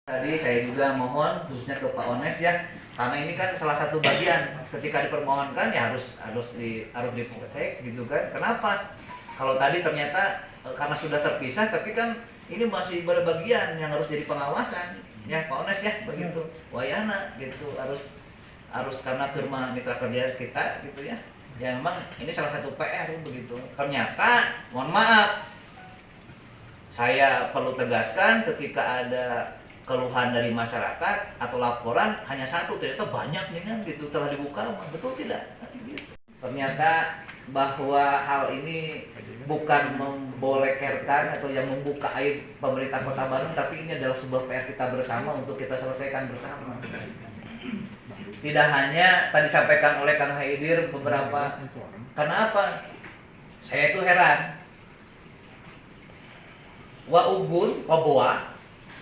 Tadi saya juga mohon khususnya ke Pak Ones ya, karena ini kan salah satu bagian ketika dipermohonkan ya harus dicek gitu kan. Kenapa? Kalau tadi ternyata karena sudah terpisah, tapi kan ini masih berbagian yang harus jadi pengawasan ya Pak Ones ya begitu. Wayana gitu harus karena firma mitra kerja kita gitu ya. Ya memang ini salah satu PR begitu. Ternyata mohon maaf, saya perlu tegaskan ketika ada keluhan dari masyarakat atau laporan hanya satu, ternyata banyak nih kan gitu telah dibuka, betul tidak? Gitu. Ternyata bahwa hal ini bukan membolekerkan atau yang membuka aib pemerintah Kota Bandung, tapi ini adalah sebuah PR kita bersama untuk kita selesaikan bersama. Tidak hanya tadi sampaikan oleh Kang Haidir beberapa, kenapa? Saya itu heran. Wa Ugun, Waboa,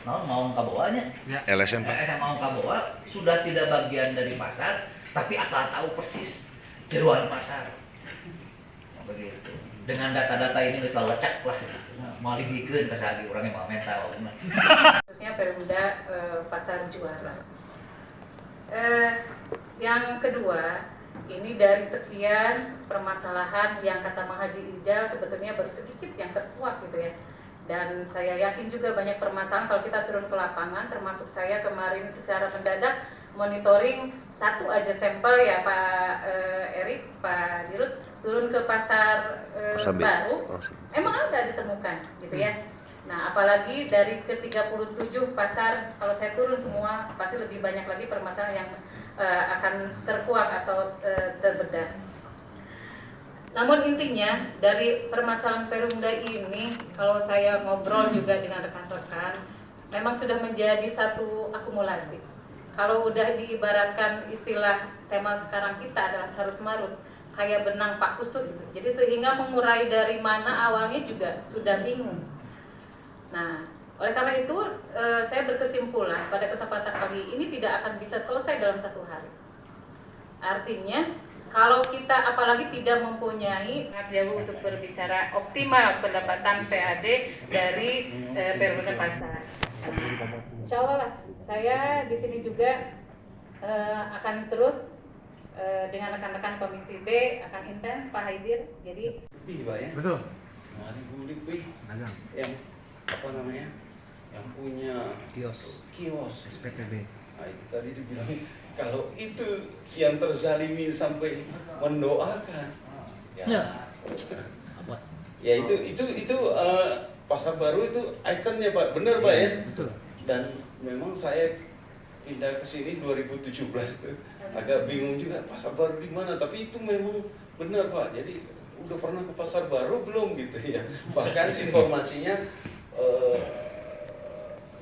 mau Kaboanya, ya. LSM mau Kaboa sudah tidak bagian dari pasar, tapi apa tahu persis jeruan pasar. Begitu. Dengan data-data ini selalu lecak lah, mau dibikin kesali orangnya mau mental. Khususnya Perumda Pasar Juara. Yang kedua, ini dari sekian permasalahan yang kata Mang Haji Ijal sebetulnya baru sedikit yang terkuak gitu ya. Dan saya yakin juga banyak permasalahan kalau kita turun ke lapangan, termasuk saya kemarin secara mendadak monitoring satu aja sampel ya Pak Erik, Pak Dirut, turun ke pasar baru, emang ada ditemukan gitu ya. Nah apalagi dari ke-37 pasar, kalau saya turun semua pasti lebih banyak lagi permasalahan yang akan terkuak atau terbedah. Namun intinya dari permasalahan Perumda ini, kalau saya ngobrol juga dengan rekan-rekan, memang sudah menjadi satu akumulasi. Kalau udah diibaratkan istilah tema sekarang kita adalah carut marut, kayak benang pak kusut, jadi sehingga mengurai dari mana awalnya juga sudah bingung. Nah, oleh karena itu saya berkesimpulan pada kesempatan pagi ini tidak akan bisa selesai dalam satu hari. Artinya kalau kita apalagi tidak mempunyai jauh untuk berbicara optimal pendapatan PAD dari Perumda Pasar. Insya Allah lah, saya di sini juga akan terus dengan rekan-rekan Komisi B akan intens Pak Haidir. Jadi lebih Pak ya? Betul. 2000 lebih yang apa namanya? Yang punya kios SPTB. Nah, itu tadi dibilang kalau itu yang terzalimi sampai mendoakan ya itu pasar baru itu ikonnya Pak, benar Pak ya? Betul. Dan memang saya pindah ke sini 2017 itu agak bingung juga pasar baru di mana, tapi itu memang benar Pak. Jadi udah pernah ke pasar baru belum gitu ya? Bahkan informasinya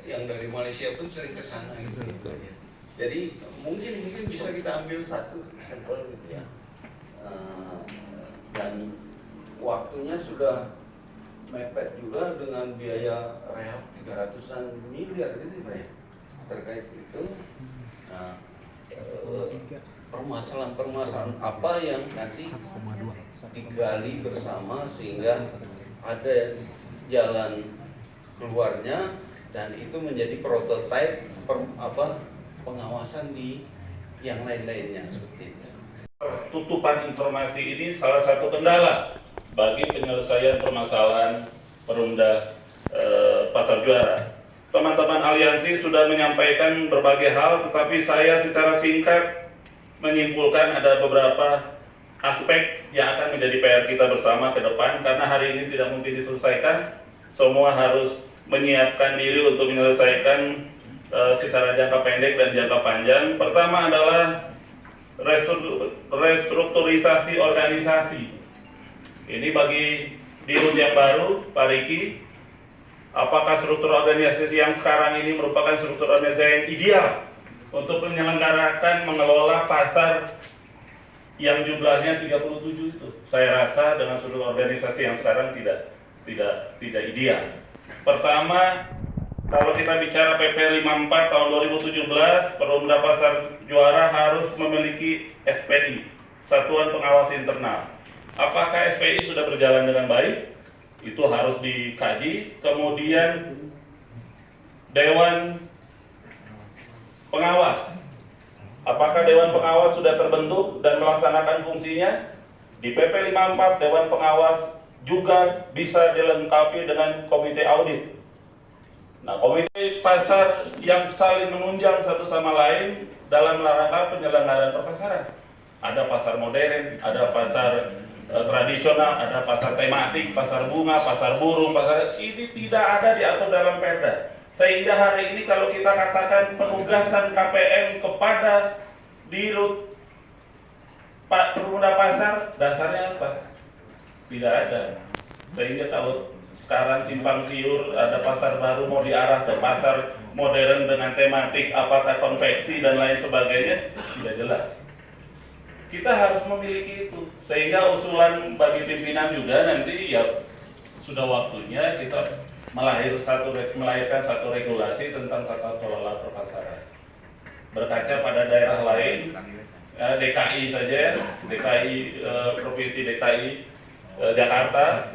yang dari Malaysia pun sering ke sana gitu. Jadi mungkin bisa kita ambil satu sampel gitu ya. Dan waktunya sudah mepet juga dengan biaya rehab 300-an miliar gitu Pak ya, terkait itu. Nah, permasalahan apa yang nanti digali bersama sehingga ada jalan keluarnya dan itu menjadi prototipe pengawasan di yang lain-lainnya seperti itu. Tutupan informasi ini salah satu kendala bagi penyelesaian permasalahan Perumda Pasar Juara. Teman-teman aliansi sudah menyampaikan berbagai hal, tetapi saya secara singkat menyimpulkan ada beberapa aspek yang akan menjadi PR kita bersama ke depan, karena hari ini tidak mungkin diselesaikan. Semua harus menyiapkan diri untuk menyelesaikan secara jangka pendek dan jangka panjang. Pertama adalah restrukturisasi organisasi. Ini bagi dirut yang baru, Pak Riki, apakah struktur organisasi yang sekarang ini merupakan struktur organisasi yang ideal untuk menyelenggarakan mengelola pasar yang jumlahnya 37 itu? Saya rasa dengan struktur organisasi yang sekarang tidak ideal. Pertama, kalau kita bicara PP 54 tahun 2017, Perumda Pasar Juara harus memiliki SPI, Satuan Pengawas Internal. Apakah SPI sudah berjalan dengan baik? Itu harus dikaji. Kemudian Dewan pengawas. Apakah Dewan Pengawas sudah terbentuk dan melaksanakan fungsinya? Di PP 54 Dewan Pengawas juga bisa dilengkapi dengan komite audit. Nah, komite pasar yang saling menunjang satu sama lain dalam rangka penyelenggaraan perpasaran. Ada pasar modern, ada pasar tradisional, ada pasar tematik, pasar bunga, pasar burung, pasar ini tidak ada diatur dalam Perda. Sehingga hari ini kalau kita katakan penugasan KPM kepada Dirut Pemuda Pasar, dasarnya apa? Tidak ada. Sehingga kalau sekarang simpang siur ada pasar baru mau diarah ke pasar modern dengan tematik, apakah konveksi dan lain sebagainya, tidak jelas. Kita harus memiliki itu. Sehingga usulan bagi pimpinan juga nanti ya sudah waktunya kita melahirkan satu regulasi tentang tata kelola perpasaran. Berkaca pada daerah lain, DKI saja, DKI Provinsi DKI Jakarta